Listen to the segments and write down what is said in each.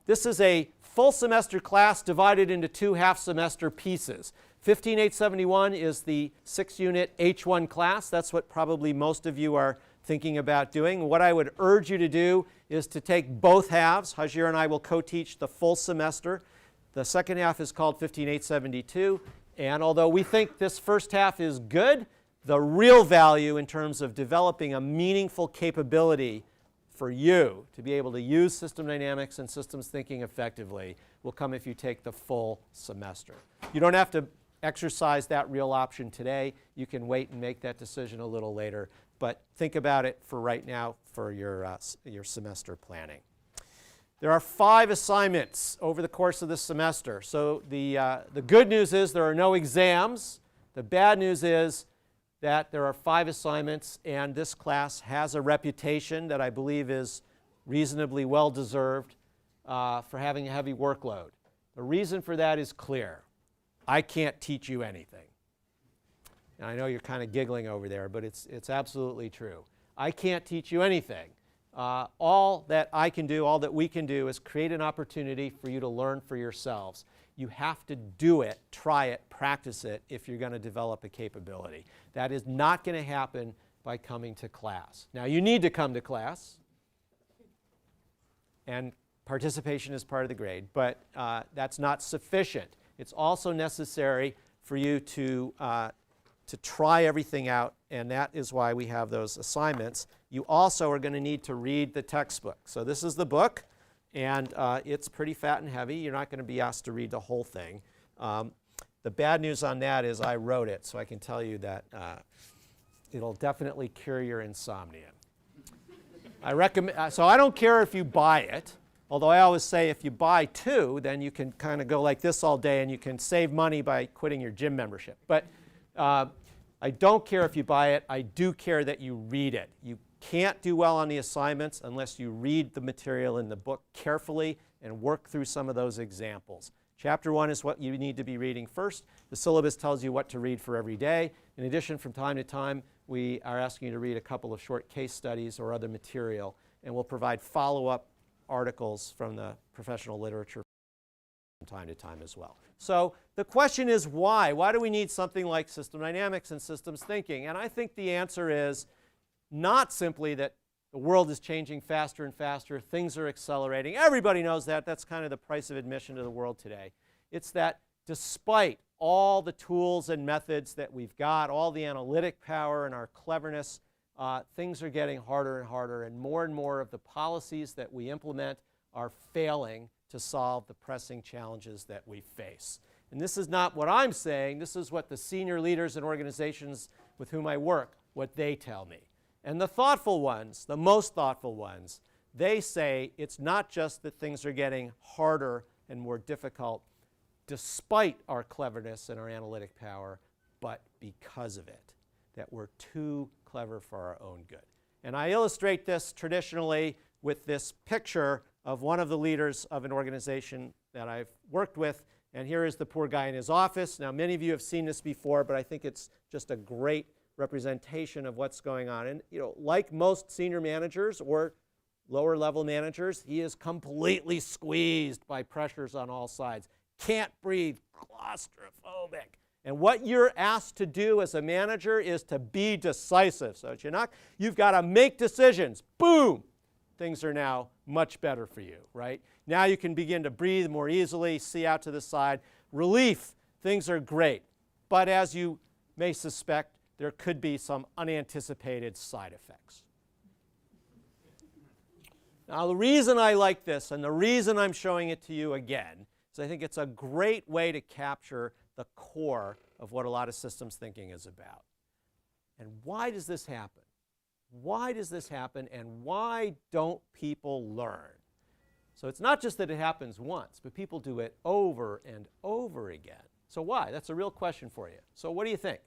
This is a full semester class divided into 2 half-semester pieces. 15871 is the 6-unit H1 class. That's what probably most of you are thinking about doing. What I would urge you to do is to take both halves. Hajir and I will co-teach the full semester. The second half is called 15872. And although we think this first half is good, the real value in terms of developing a meaningful capability for you to be able to use system dynamics and systems thinking effectively will come if you take the full semester. You don't have to exercise that real option today. You can wait and make that decision a little later. But think about it for right now for your semester planning. There are 5 assignments over the course of this semester. So the good news is there are no exams. The bad news is that there are 5 assignments, and this class has a reputation that I believe is reasonably well-deserved for having a heavy workload. The reason for that is clear. I can't teach you anything. And I know you're kind of giggling over there, but it's absolutely true. I can't teach you anything. All that I can do, all that we can do is create an opportunity for you to learn for yourselves. You have to do it, try it, practice it if you're going to develop a capability. That is not going to happen by coming to class. Now, you need to come to class, and participation is part of the grade, but that's not sufficient. It's also necessary for you to try everything out, and that is why we have those assignments. You also are going to need to read the textbook. So this is the book, and it's pretty fat and heavy. You're not going to be asked to read the whole thing. The bad news on that is I wrote it, so I can tell you that it'll definitely cure your insomnia. I recommend, so I don't care if you buy it, although I always say if you buy 2, then you can kind of go like this all day and you can save money by quitting your gym membership. But I don't care if you buy it. I do care that you read it. You can't do well on the assignments unless you read the material in the book carefully and work through some of those examples. Chapter 1 is what you need to be reading first. The syllabus tells you what to read for every day. In addition, from time to time, we are asking you to read a couple of short case studies or other material, and we'll provide follow-up articles from the professional literature from time to time as well. So the question is why? Why do we need something like system dynamics and systems thinking? And I think the answer is not simply that the world is changing faster and faster, things are accelerating. Everybody knows that. That's kind of the price of admission to the world today. It's that despite all the tools and methods that we've got, all the analytic power and our cleverness, things are getting harder and harder, and more of the policies that we implement are failing to solve the pressing challenges that we face. And this is not what I'm saying. This is what the senior leaders in organizations with whom I work, what they tell me. And the thoughtful ones, the most thoughtful ones, they say it's not just that things are getting harder and more difficult despite our cleverness and our analytic power, but because of it, that we're too clever for our own good. And I illustrate this traditionally with this picture of one of the leaders of an organization that I've worked with. And here is the poor guy in his office. Now, many of you have seen this before, but I think it's just a great representation of what's going on. And like most senior managers or lower level managers, he is completely squeezed by pressures on all sides. Can't breathe, claustrophobic. And what you're asked to do as a manager is to be decisive. So you've got to make decisions. Boom! Things are now much better for you, right? Now you can begin to breathe more easily, see out to the side. Relief, things are great. But as you may suspect, there could be some unanticipated side effects. Now, the reason I like this and the reason I'm showing it to you again is I think it's a great way to capture the core of what a lot of systems thinking is about. And why does this happen? Why does this happen, and why don't people learn? So it's not just that it happens once, but people do it over and over again. So why? That's a real question for you. So what do you think?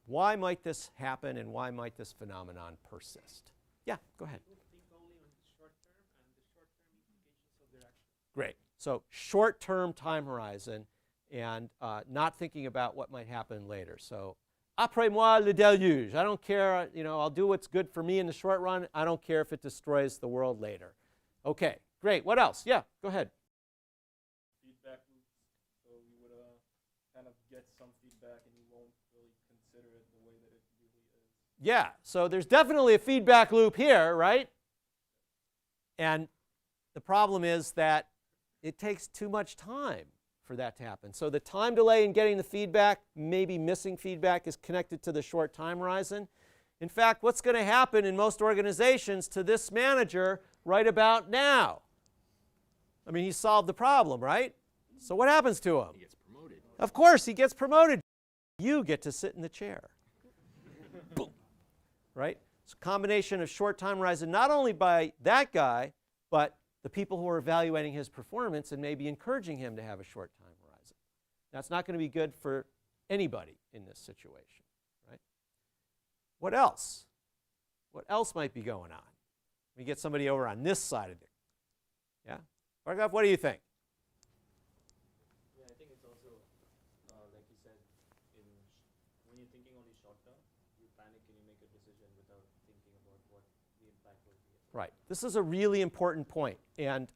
Why might this happen, and why might this phenomenon persist? Yeah, go ahead. Think only on the short term and the short-term implications of their action. Great. So short-term time horizon and not thinking about what might happen later. So après moi le déluge. I don't care, I'll do what's good for me in the short run. I don't care if it destroys the world later. Okay, Great. What else? Yeah, go ahead. Feedback loops. So you would kind of get some feedback and you won't really consider it the way that it really is. Yeah, so there's definitely a feedback loop here, right? And the problem is that it takes too much time for that to happen. So the time delay in getting the feedback, maybe missing feedback, is connected to the short time horizon. In fact, what's going to happen in most organizations to this manager right about now? I mean, he solved the problem, right? So what happens to him? He gets promoted. Of course, he gets promoted. You get to sit in the chair. Boom. Right? It's a combination of short time horizon, not only by that guy, but the people who are evaluating his performance and maybe encouraging him to have a short time horizon. That's not going to be good for anybody in this situation, right? What else? What else might be going on? Let me get somebody over on this side of it. Yeah? Barkov, what do you think? Yeah, I think it's also, like you said, when you're thinking only short term, you panic and you make a decision without thinking about what the impact will be. Right. This is a really important point, and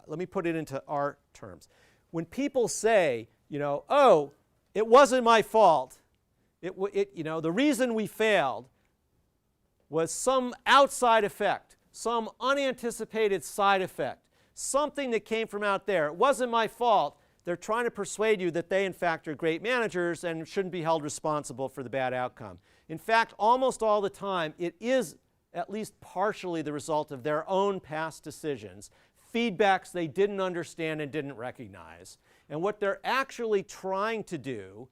let me put it into our terms. When people say, oh, it wasn't my fault, the reason we failed was some outside effect, some unanticipated side effect, something that came from out there. It wasn't my fault. They're trying to persuade you that they, in fact, are great managers and shouldn't be held responsible for the bad outcome. In fact, almost all the time, it is at least partially the result of their own past decisions, feedbacks they didn't understand and didn't recognize. And what they're actually trying to do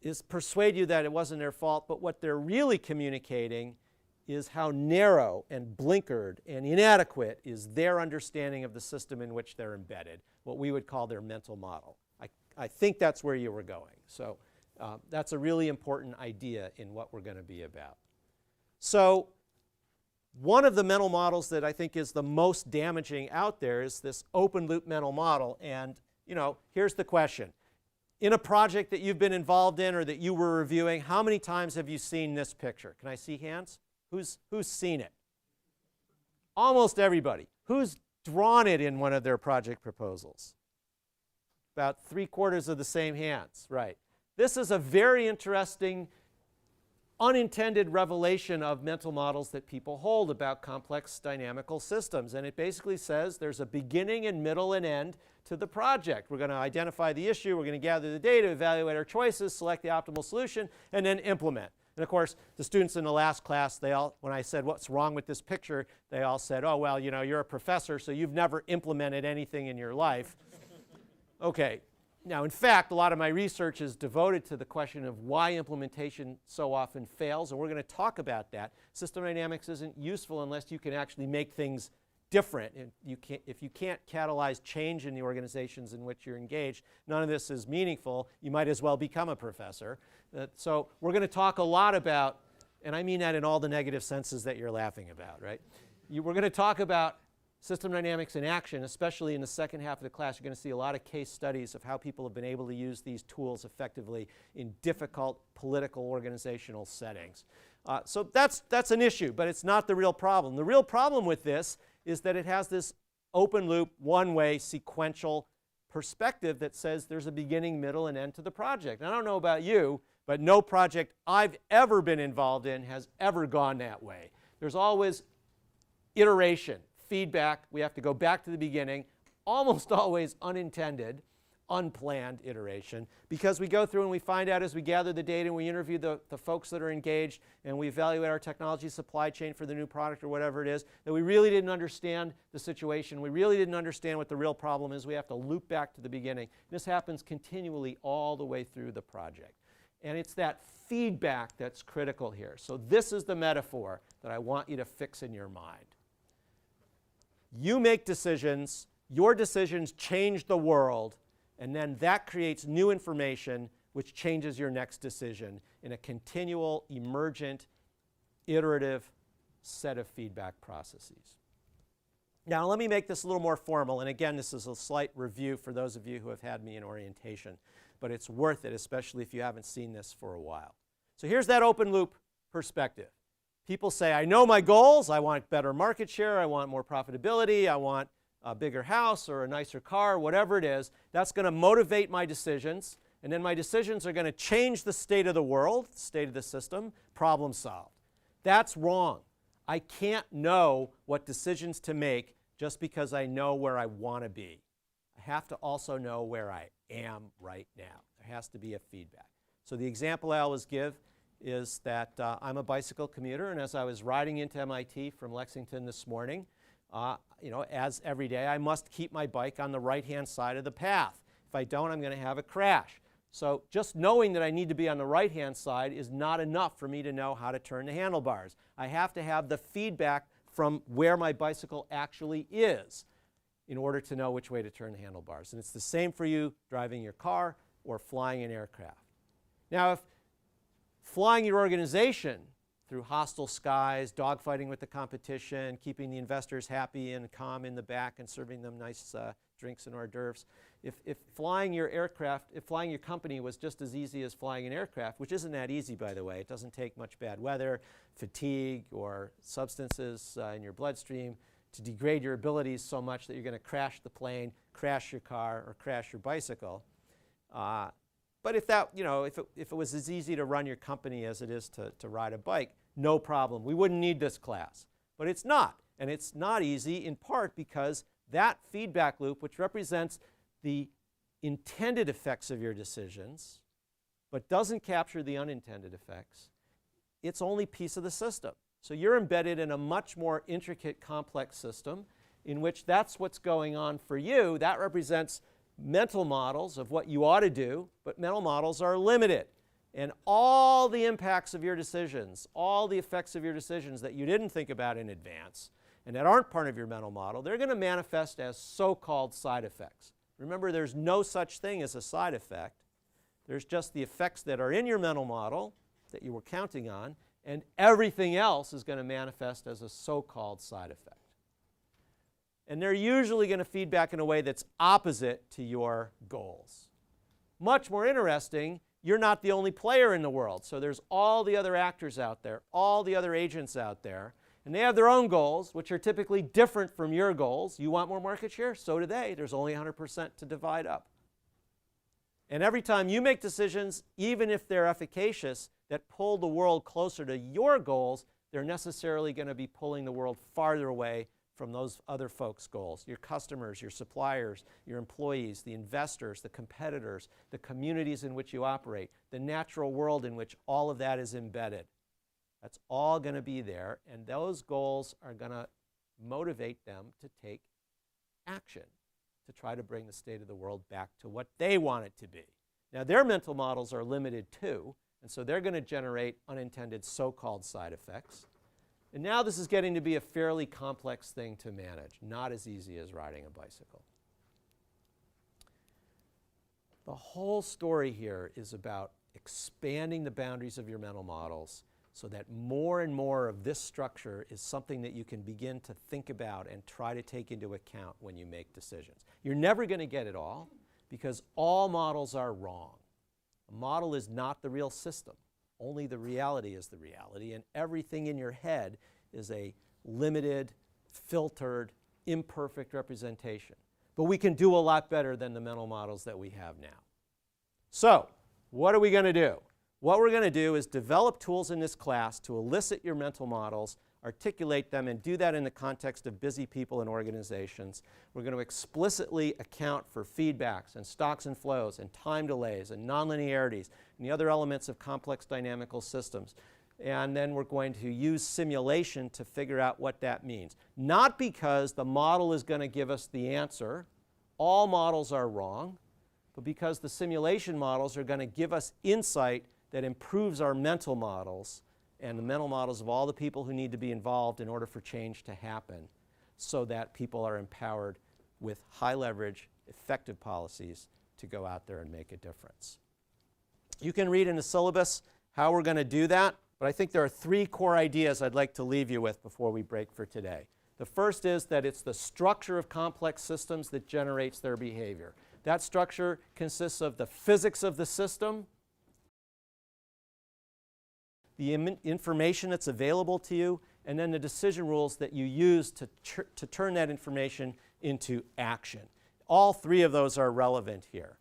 is persuade you that it wasn't their fault, but what they're really communicating is how narrow and blinkered and inadequate is their understanding of the system in which they're embedded, what we would call their mental model. I think that's where you were going. So that's a really important idea in what we're going to be about. So one of the mental models that I think is the most damaging out there is this open loop mental model. And here's the question. In a project that you've been involved in or that you were reviewing, how many times have you seen this picture? Can I see hands? Who's seen it? Almost everybody. Who's drawn it in one of their project proposals? About 3/4 of the same hands, right. This is a very interesting unintended revelation of mental models that people hold about complex dynamical systems. And it basically says there's a beginning and middle and end to the project. We're going to identify the issue, we're going to gather the data, evaluate our choices, select the optimal solution, and then implement. And of course, the students in the last class, when I said, what's wrong with this picture, they all said, oh, well, you're a professor, so you've never implemented anything in your life. Okay. Now, in fact, a lot of my research is devoted to the question of why implementation so often fails, and we're going to talk about that. System dynamics isn't useful unless you can actually make things different. And if you can't catalyze change in the organizations in which you're engaged, none of this is meaningful. You might as well become a professor. So we're going to talk a lot about, and I mean that in all the negative senses that you're laughing about, right? We're going to talk about system dynamics in action, especially in the second half of the class. You're going to see a lot of case studies of how people have been able to use these tools effectively in difficult political organizational settings. So that's an issue, but it's not the real problem. The real problem with this is that it has this open loop, one-way, sequential perspective that says there's a beginning, middle, and end to the project. And I don't know about you, but no project I've ever been involved in has ever gone that way. There's always iteration, feedback. We have to go back to the beginning, almost always unintended, unplanned iteration, because we go through and we find out as we gather the data and we interview the folks that are engaged and we evaluate our technology supply chain for the new product or whatever it is, that we really didn't understand the situation. We really didn't understand what the real problem is. We have to loop back to the beginning. This happens continually all the way through the project. And it's that feedback that's critical here. So this is the metaphor that I want you to fix in your mind. You make decisions, your decisions change the world, and then that creates new information which changes your next decision in a continual, emergent, iterative set of feedback processes. Now, let me make this a little more formal, and again, this is a slight review for those of you who have had me in orientation, but it's worth it, especially if you haven't seen this for a while. So here's that open loop perspective. People say, I know my goals. I want better market share. I want more profitability. I want a bigger house or a nicer car, whatever it is. That's going to motivate my decisions. And then my decisions are going to change the state of the world, state of the system, problem solved. That's wrong. I can't know what decisions to make just because I know where I want to be. I have to also know where I am right now. There has to be a feedback. So the example I always give is that I'm a bicycle commuter, and as I was riding into MIT from Lexington this morning, as every day, I must keep my bike on the right-hand side of the path. If I don't, I'm going to have a crash. So just knowing that I need to be on the right-hand side is not enough for me to know how to turn the handlebars. I have to have the feedback from where my bicycle actually is in order to know which way to turn the handlebars. And it's the same for you driving your car or flying an aircraft. Now, if flying your organization through hostile skies, dogfighting with the competition, keeping the investors happy and calm in the back and serving them nice drinks and hors d'oeuvres, if flying your aircraft, if flying your company was just as easy as flying an aircraft, which isn't that easy, by the way, it doesn't take much bad weather, fatigue, or substances in your bloodstream to degrade your abilities so much that you're going to crash the plane, crash your car, or crash your bicycle. But if that, if it was as easy to run your company as it is to ride a bike, no problem. We wouldn't need this class. But it's not. And it's not easy in part because that feedback loop, which represents the intended effects of your decisions, but doesn't capture the unintended effects, it's only a piece of the system. So you're embedded in a much more intricate, complex system in which that's what's going on for you. That represents mental models of what you ought to do, but mental models are limited. And all the impacts of your decisions, all the effects of your decisions that you didn't think about in advance and that aren't part of your mental model, they're going to manifest as so-called side effects. Remember, there's no such thing as a side effect. There's just the effects that are in your mental model that you were counting on, and everything else is going to manifest as a so-called side effect. And they're usually going to feed back in a way that's opposite to your goals. Much more interesting, you're not the only player in the world. So there's all the other actors out there, all the other agents out there, and they have their own goals, which are typically different from your goals. You want more market share? So do they. There's only 100% to divide up. And every time you make decisions, even if they're efficacious, that pull the world closer to your goals, they're necessarily going to be pulling the world farther away from those other folks' goals. Your customers, your suppliers, your employees, the investors, the competitors, the communities in which you operate, the natural world in which all of that is embedded. That's all going to be there, and those goals are going to motivate them to take action to try to bring the state of the world back to what they want it to be. Now, their mental models are limited too, and so they're going to generate unintended so-called side effects. And now this is getting to be a fairly complex thing to manage, not as easy as riding a bicycle. The whole story here is about expanding the boundaries of your mental models so that more and more of this structure is something that you can begin to think about and try to take into account when you make decisions. You're never going to get it all because all models are wrong. A model is not the real system. Only the reality is the reality, and everything in your head is a limited, filtered, imperfect representation. But we can do a lot better than the mental models that we have now. So, what are we going to do? What we're going to do is develop tools in this class to elicit your mental models, articulate them, and do that in the context of busy people and organizations. We're going to explicitly account for feedbacks and stocks and flows and time delays and nonlinearities and the other elements of complex dynamical systems. And then we're going to use simulation to figure out what that means. Not because the model is going to give us the answer. All models are wrong. But because the simulation models are going to give us insight that improves our mental models and the mental models of all the people who need to be involved in order for change to happen so that people are empowered with high leverage, effective policies to go out there and make a difference. You can read in the syllabus how we're going to do that, but I think there are three core ideas I'd like to leave you with before we break for today. The first is that it's the structure of complex systems that generates their behavior. That structure consists of the physics of the system, the information that's available to you, and then the decision rules that you use to turn that information into action. All three of those are relevant here.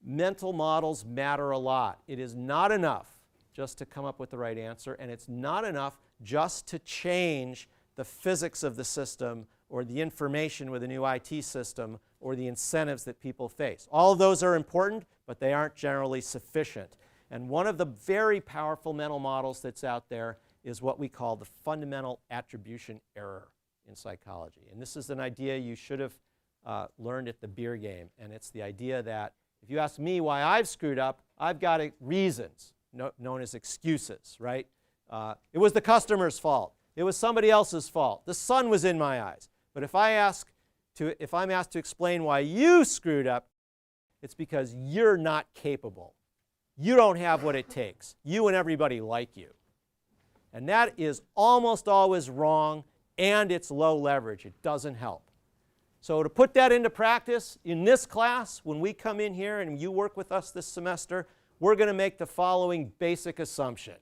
Mental models matter a lot. It is not enough just to come up with the right answer, and it's not enough just to change the physics of the system or the information with a new IT system or the incentives that people face. All of those are important, but they aren't generally sufficient. And one of the very powerful mental models that's out there is what we call the fundamental attribution error in psychology. And this is an idea you should have learned at the beer game. And it's the idea that if you ask me why I've screwed up, I've got reasons, known as excuses, right? It was the customer's fault. It was somebody else's fault. The sun was in my eyes. But if I'm asked to explain why you screwed up, it's because you're not capable. You don't have what it takes. You and everybody like you. And that is almost always wrong, and it's low leverage. It doesn't help. So to put that into practice, in this class, when we come in here and you work with us this semester, we're going to make the following basic assumption.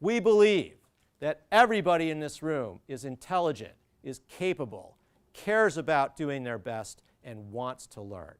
We believe that everybody in this room is intelligent, is capable, cares about doing their best, and wants to learn.